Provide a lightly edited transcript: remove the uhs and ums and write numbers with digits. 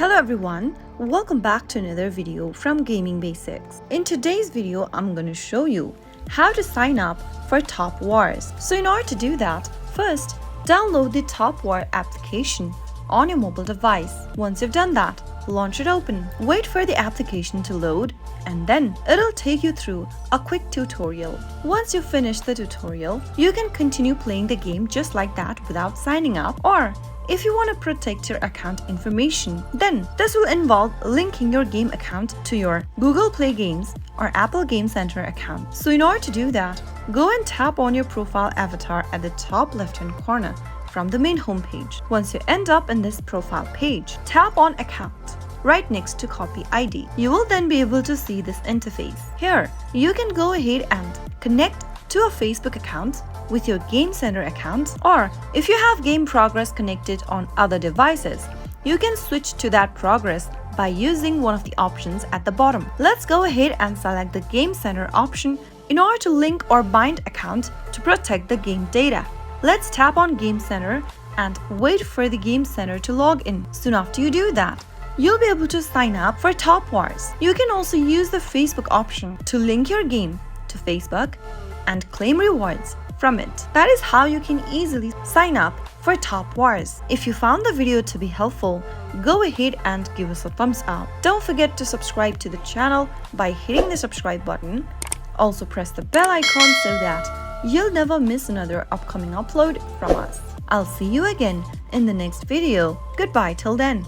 Hello everyone, welcome back to another video from Gaming Basics. In today's video, I'm going to show you how to sign up for Top Wars. So in order to do that, first download the Top War application on your mobile device. Once you've done that, launch it open. Wait for the application to load and then it'll take you through a quick tutorial. Once you finish the tutorial, you can continue playing the game just like that without signing up, or if you want to protect your account information, then this will involve linking your game account to your Google Play Games or Apple Game Center account. So in order to do that, go and tap on your profile avatar at the top left-hand corner from the main homepage. Once you end up in this profile page, tap on Account right next to Copy ID. You will then be able to see this interface. Here, you can go ahead and connect to a Facebook account with your Game Center account, or if you have Game Progress connected on other devices, you can switch to that progress by using one of the options at the bottom. Let's go ahead and select the Game Center option in order to link or bind account to protect the game data. Let's tap on Game Center and wait for the Game Center to log in. Soon after you do that, you'll be able to sign up for Top Wars. You can also use the Facebook option to link your game to Facebook and claim rewards from it. That is how you can easily sign up for Top Wars. If you found the video to be helpful, go ahead and give us a thumbs up. Don't forget to subscribe to the channel by hitting the subscribe button. Also press the bell icon so that you'll never miss another upcoming upload from us. I'll see you again in the next video. Goodbye till then.